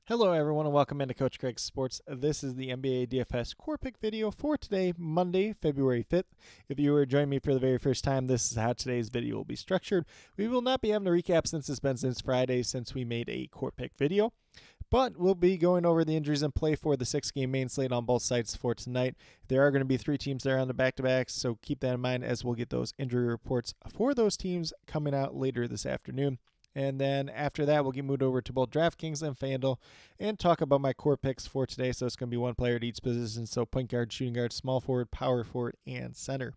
Hello everyone and welcome into Coach Craig's Sports. This is the NBA DFS Core Pick video for today, Monday, February 5th. If you were joining me for the very first time, this is how today's video will be structured. We will not be having a recap since it's been since Friday since we made a Core Pick video. But we'll be going over the injuries in play for the 6-game main slate on both sides for tonight. There are going to be 3 teams there on the back-to-backs, so keep that in mind as we'll get those injury reports for those teams coming out later this afternoon. And then after that, we'll get moved over to both DraftKings and FanDuel and talk about my core picks for today. So it's going to be one player at each position. So point guard, shooting guard, small forward, power forward, and center.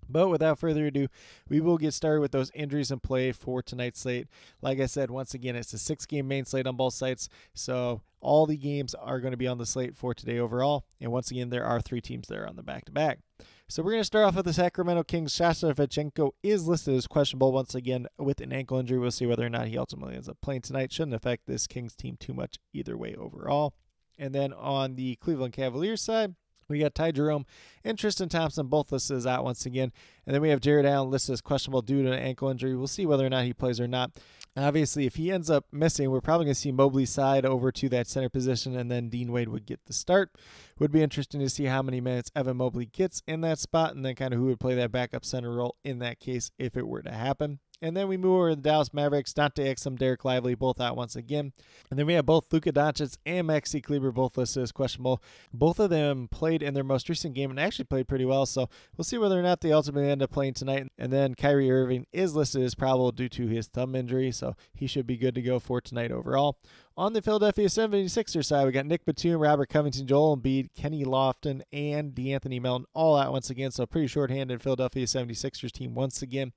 But without further ado, we will get started with those injuries in play for tonight's slate. Like I said, once again, it's a 6-game main slate on both sides. So all the games are going to be on the slate for today overall. And once again, there are 3 teams there on the back-to-back. So we're going to start off with the Sacramento Kings. Sasha Vechenko is listed as questionable once again with an ankle injury. We'll see whether or not he ultimately ends up playing tonight. Shouldn't affect this Kings team too much either way overall. And then on the Cleveland Cavaliers side, we got Ty Jerome and Tristan Thompson both listed as out once again. And then we have Jared Allen listed as questionable due to an ankle injury. We'll see whether or not he plays or not. Obviously, if he ends up missing, we're probably going to see Mobley side over to that center position, and then Dean Wade would get the start. Would be interesting to see how many minutes Evan Mobley gets in that spot, and then kind of who would play that backup center role in that case if it were to happen. And then we move over to the Dallas Mavericks. Dante Exum, Derek Lively, both out once again. And then we have both Luka Doncic and Maxi Kleber both listed as questionable. Both of them played in their most recent game and actually played pretty well. So we'll see whether or not they ultimately end up playing tonight. And then Kyrie Irving is listed as probable due to his thumb injury. So he should be good to go for tonight overall. On the Philadelphia 76ers side, we got Nick Batum, Robert Covington, Joel Embiid, Kenny Lofton, and DeAnthony Melton all out once again. So pretty short-handed Philadelphia 76ers team once again.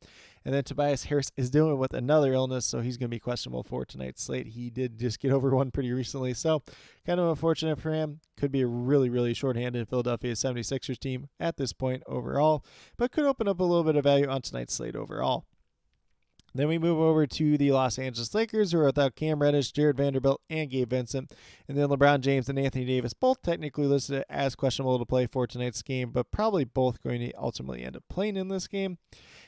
And then Tobias Harris is dealing with another illness, so he's going to be questionable for tonight's slate. He did just get over one pretty recently, so kind of unfortunate for him. Could be a really, really short-handed Philadelphia 76ers team at this point overall, but could open up a little bit of value on tonight's slate overall. Then we move over to the Los Angeles Lakers, who are without Cam Reddish, Jared Vanderbilt, and Gabe Vincent. And then LeBron James and Anthony Davis, both technically listed as questionable to play for tonight's game, but probably both going to ultimately end up playing in this game.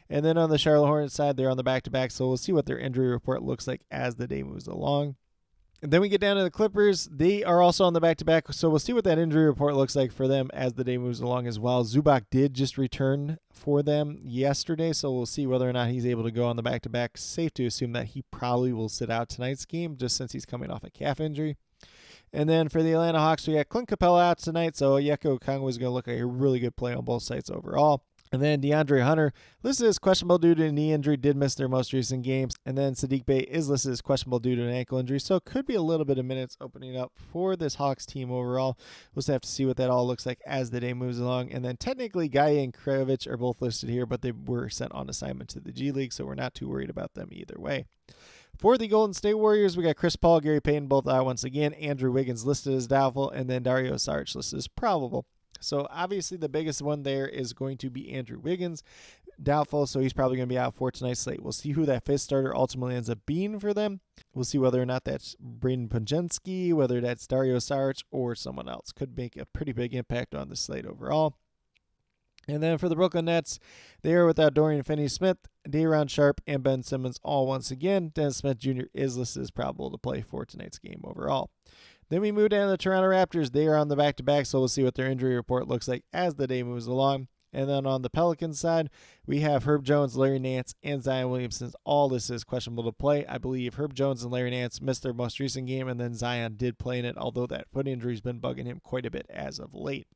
And then on the Charlotte Hornets side, they're on the back-to-back, so we'll see what their injury report looks like as the day moves along. And then we get down to the Clippers. They are also on the back-to-back, so we'll see what that injury report looks like for them as the day moves along as well. Zubac did just return for them yesterday, so we'll see whether or not he's able to go on the back-to-back. Safe to assume that he probably will sit out tonight's game just since he's coming off a calf injury. And then for the Atlanta Hawks, we got Clint Capella out tonight, so Onyeka Okongwu is going to look like a really good play on both sides overall. And then DeAndre Hunter, listed as questionable due to a knee injury, did miss their most recent games. And then Saddiq Bey is listed as questionable due to an ankle injury. So it could be a little bit of minutes opening up for this Hawks team overall. We'll just have to see what that all looks like as the day moves along. And then technically, Gaia and Krevich are both listed here, but they were sent on assignment to the G League, so we're not too worried about them either way. For the Golden State Warriors, we got Chris Paul, Gary Payton both out once again. Andrew Wiggins listed as doubtful, and then Dario Saric listed as probable. So obviously the biggest one there is going to be Andrew Wiggins. Doubtful, so he's probably going to be out for tonight's slate. We'll see who that fifth starter ultimately ends up being for them. We'll see whether or not that's Braden Podziemski, whether that's Dario Saric, or someone else. Could make a pretty big impact on the slate overall. And then for the Brooklyn Nets, they are without Dorian Finney-Smith, Day'Ron Sharpe, and Ben Simmons all once again. Dennis Smith Jr. is listed as probable to play for tonight's game overall. Then we move down to the Toronto Raptors. They are on the back-to-back, so we'll see what their injury report looks like as the day moves along. And then on the Pelicans side, we have Herb Jones, Larry Nance, and Zion Williamson. All this is questionable to play. I believe Herb Jones and Larry Nance missed their most recent game, and then Zion did play in it, although that foot injury has been bugging him quite a bit as of late.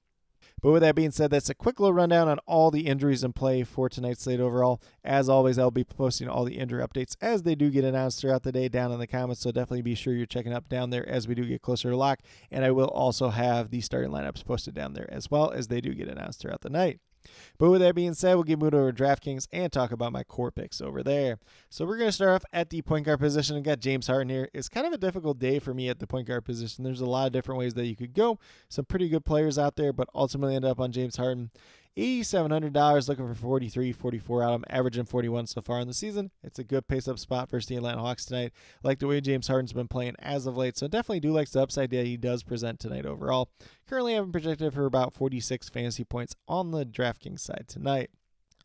But with that being said, that's a quick little rundown on all the injuries in play for tonight's slate overall. As always, I'll be posting all the injury updates as they do get announced throughout the day down in the comments, so definitely be sure you're checking up down there as we do get closer to lock. And I will also have the starting lineups posted down there as well as they do get announced throughout the night. But with that being said, we'll get moved over to DraftKings and talk about my core picks over there. So we're going to start off at the point guard position. I've got James Harden here. It's kind of a difficult day for me at the point guard position. There's a lot of different ways that you could go. Some pretty good players out there, but ultimately end up on James Harden. $8,700 looking for 43, 44 out. I'm averaging 41 so far in the season. It's a good pace-up spot versus the Atlanta Hawks tonight. I like the way James Harden's been playing as of late, so definitely do like the upside that he does present tonight overall. Currently, I have him projected for about 46 fantasy points on the DraftKings side tonight.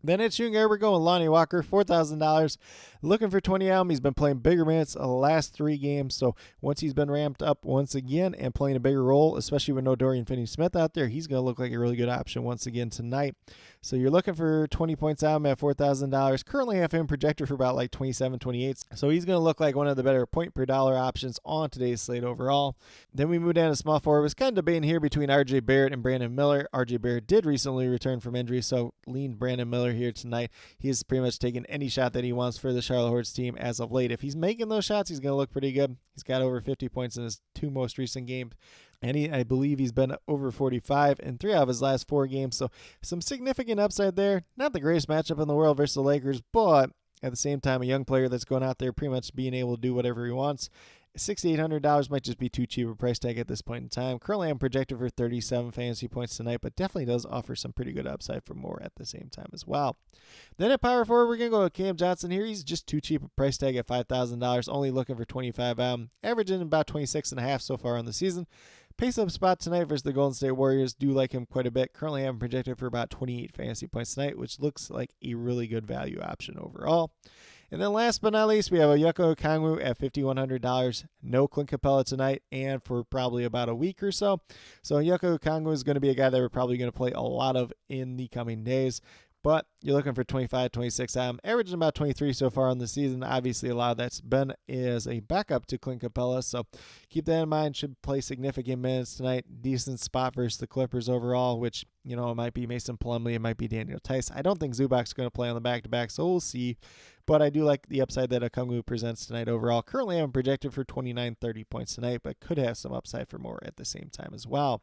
Then at shooting guard, we're going Lonnie Walker, $4,000. Looking for 20 out. He's been playing bigger minutes the last 3 games. So once he's been ramped up once again and playing a bigger role, especially with no Dorian Finney-Smith out there, he's going to look like a really good option once again tonight. So you're looking for 20 points out at $4,000. Currently have him projected for about like 27, 28. So he's going to look like one of the better point per dollar options on today's slate overall. Then we move down to small forward. I was kind of debating here between RJ Barrett and Brandon Miller. RJ Barrett did recently return from injury, so leaned Brandon Miller here tonight. He has pretty much taken any shot that he wants for the Charlotte Hornets team as of late. If he's making those shots, he's going to look pretty good. He's got over 50 points in his 2 most recent games. And I believe he's been over 45 in 3 out of his last 4 games. So some significant upside there. Not the greatest matchup in the world versus the Lakers, but at the same time, a young player that's going out there pretty much being able to do whatever he wants. $6,800 might just be too cheap a price tag at this point in time. Currently, I'm projected for 37 fantasy points tonight, but definitely does offer some pretty good upside for more at the same time as well. Then at power forward, we're going to go with Cam Johnson here. He's just too cheap a price tag at $5,000, only looking for 25 out. Averaging about 26.5 so far on the season. Pace up spot tonight versus the Golden State Warriors. Do like him quite a bit. Currently, I'm projected for about 28 fantasy points tonight, which looks like a really good value option overall. And then last but not least, we have Onyeka Okongwu at $5,100. No Clint Capella tonight and for probably about a week or so. So Onyeka Okongwu is going to be a guy that we're probably going to play a lot of in the coming days. But you're looking for 25, 26 out. Averaging about 23 so far on the season. Obviously, a lot of that's been as a backup to Clint Capella. So keep that in mind. Should play significant minutes tonight. Decent spot versus the Clippers overall, which, you know, it might be Mason Plumlee. It might be Daniel Tice. I don't think Zubac's going to play on the back-to-back, so we'll see. But I do like the upside that Okongwu presents tonight overall. Currently, I'm projected for 29, 30 points tonight, but could have some upside for more at the same time as well.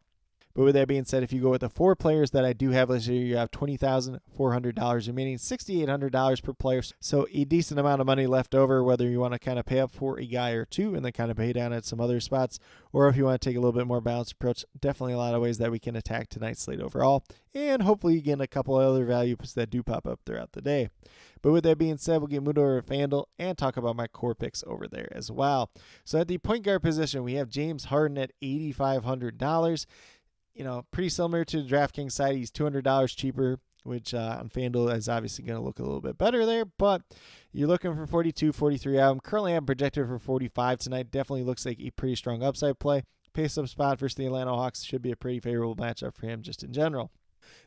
But with that being said, if you go with the 4 players that I do have listed here, you have $20,400 remaining, $6,800 per player. So a decent amount of money left over, whether you want to kind of pay up for a guy or 2 and then kind of pay down at some other spots, or if you want to take a little bit more balanced approach. Definitely a lot of ways that we can attack tonight's slate overall. And hopefully you get a couple of other values that do pop up throughout the day. But with that being said, we'll get moved over to FanDuel and talk about my core picks over there as well. So at the point guard position, we have James Harden at $8,500. You know, pretty similar to the DraftKings side. He's $200 cheaper, which on FanDuel is obviously going to look a little bit better there. But you're looking for 42, 43 out. Currently, I'm projected for 45 tonight. Definitely looks like a pretty strong upside play. Pace up spot versus the Atlanta Hawks should be a pretty favorable matchup for him just in general.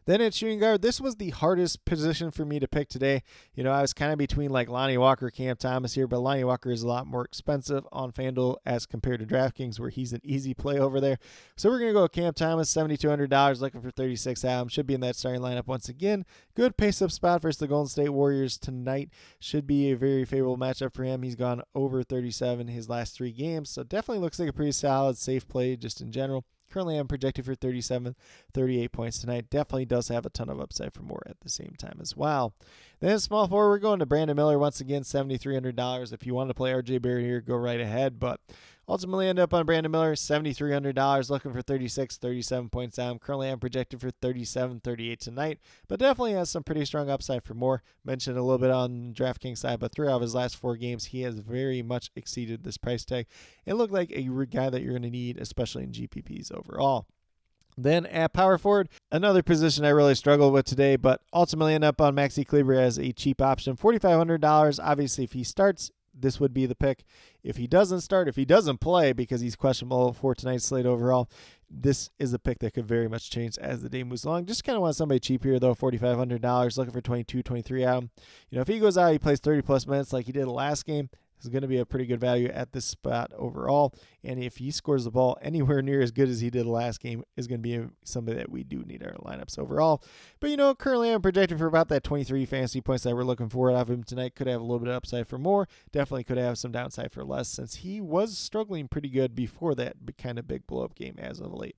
Then at shooting guard, this was the hardest position for me to pick today. You know, I was kind of between like Lonnie Walker, Cam Thomas here, but Lonnie Walker is a lot more expensive on FanDuel as compared to DraftKings, where he's an easy play over there. So we're going to go with Cam Thomas, $7,200, looking for 36 out. Should be in that starting lineup once again. Good pace up spot versus the Golden State Warriors tonight. Should be a very favorable matchup for him. He's gone over 37 his last 3 games, so definitely looks like a pretty solid, safe play just in general. Currently, I'm projected for 37, 38 points tonight. Definitely does have a ton of upside for more at the same time as well. Then small forward, we're going to Brandon Miller once again, $7,300. If you want to play RJ Barrett here, go right ahead. But ultimately end up on Brandon Miller, $7,300, looking for 36, 37 points down. Currently, I'm projected for 37, 38 tonight, but definitely has some pretty strong upside for more. Mentioned a little bit on DraftKings side, but 3 out of his last 4 games, he has very much exceeded this price tag. It looked like a guy that you're going to need, especially in GPPs overall. Then at power forward, another position I really struggled with today, but ultimately end up on Maxi Kleber as a cheap option, $4,500. Obviously, if he starts, this would be the pick. If he doesn't start, if he doesn't play because he's questionable for tonight's slate overall, this is a pick that could very much change as the day moves along. Just kind of want somebody cheap here, though, $4,500, looking for 22, 23 out. You know, if he goes out, he plays 30-plus minutes like he did the last game, is going to be a pretty good value at this spot overall. And if he scores the ball anywhere near as good as he did the last game, is going to be somebody that we do need our lineups overall. But, you know, currently I'm projected for about that 23 fantasy points that we're looking for out of him tonight. Could have a little bit of upside for more. Definitely could have some downside for less, since he was struggling pretty good before that kind of big blow-up game as of late.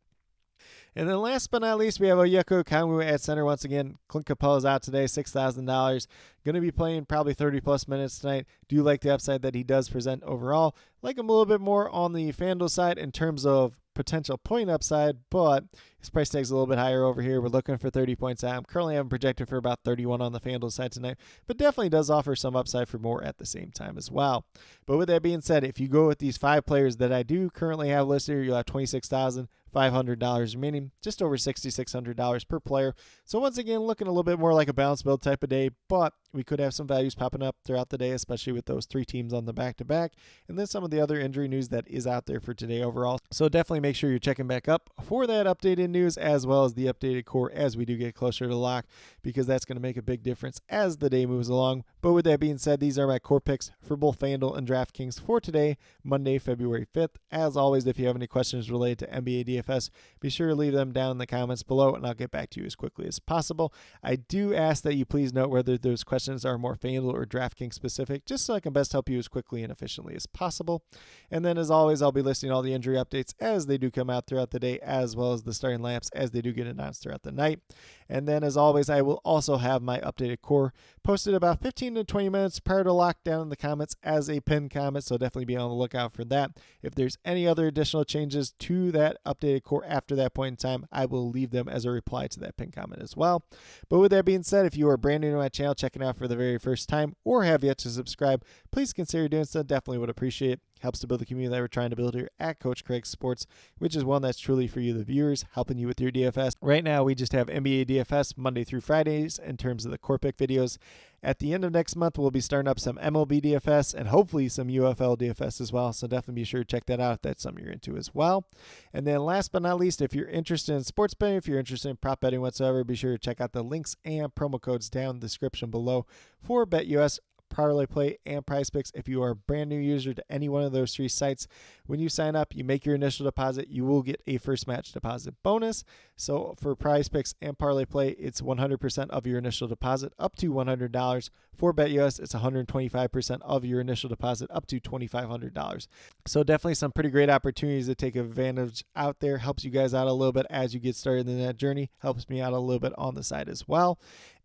And then last but not least, we have Onyeka Okongwu at center once again. Clint Capella's out today, $6,000. Going to be playing probably 30-plus minutes tonight. Do like the upside that he does present overall. Like him a little bit more on the FanDuel side in terms of potential point upside, but His price tag's a little bit higher over here. We're looking for 30 points out. I'm currently having projected for about 31 on the FanDuel side tonight, but definitely does offer some upside for more at the same time as well. But with that being said, if you go with these 5 players that I do currently have listed here, you'll have $26,500 remaining, just over $6,600 per player. So once again, looking a little bit more like a balance build type of day, but we could have some values popping up throughout the day, especially with those 3 teams on the back-to-back, and then some of the other injury news that is out there for today overall. So definitely make sure you're checking back up for that updated news as well as the updated core as we do get closer to lock, because that's going to make a big difference as the day moves along. But with that being said, these are my core picks for both FanDuel and DraftKings for today, Monday, February 5th. As always, if you have any questions related to NBA DFS, be sure to leave them down in the comments below, and I'll get back to you as quickly as possible. I do ask that you please note whether those questions are more FanDuel or DraftKings specific, just so I can best help you as quickly and efficiently as possible. And then, as always, I'll be listing all the injury updates as they do come out throughout the day, as well as the starting lineups as they do get announced throughout the night. And then, as always, I will also have my updated core posted about 15 to 20 minutes prior to lockdown in the comments as a pinned comment, so definitely be on the lookout for that. If there's any other additional changes to that updated core after that point in time, I will leave them as a reply to that pinned comment as well. But with that being said, if you are brand new to my channel, checking out for the very first time, or have yet to subscribe, please consider doing so. Definitely would appreciate it. Helps to build the community that we're trying to build here at Coach Craig Sports, which is one that's truly for you, the viewers, helping you with your DFS. Right now, we just have NBA DFS Monday through Fridays in terms of the core pick videos. At the end of next month, we'll be starting up some MLB DFS and hopefully some UFL DFS as well. So definitely be sure to check that out if that's something you're into as well. And then last but not least, if you're interested in sports betting, if you're interested in prop betting whatsoever, be sure to check out the links and promo codes down in the description below for BetUS, Parlay Play, and Prize Picks. If you are a brand new user to any one of those 3 sites, when you sign up, you make your initial deposit, you will get a first match deposit bonus. So for Prize Picks and Parlay Play, it's 100% of your initial deposit up to $100. For BetUS, it's 125% of your initial deposit up to $2,500. So definitely some pretty great opportunities to take advantage out there. Helps you guys out a little bit as you get started in that journey. Helps me out a little bit on the side as well.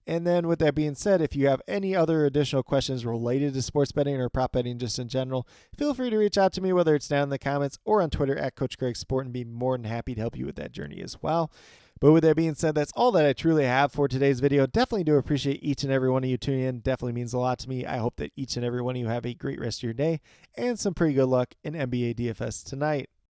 And then with that being said, if you have any other additional questions related to sports betting or prop betting just in general, feel free to reach out to me, whether it's down in the comments or on Twitter at Coach Craig Sport, and be more than happy to help you with that journey as well. But with that being said, that's all that I truly have for today's video. Definitely do appreciate each and every one of you tuning in. Definitely means a lot to me. I hope that each and every one of you have a great rest of your day and some pretty good luck in NBA DFS tonight.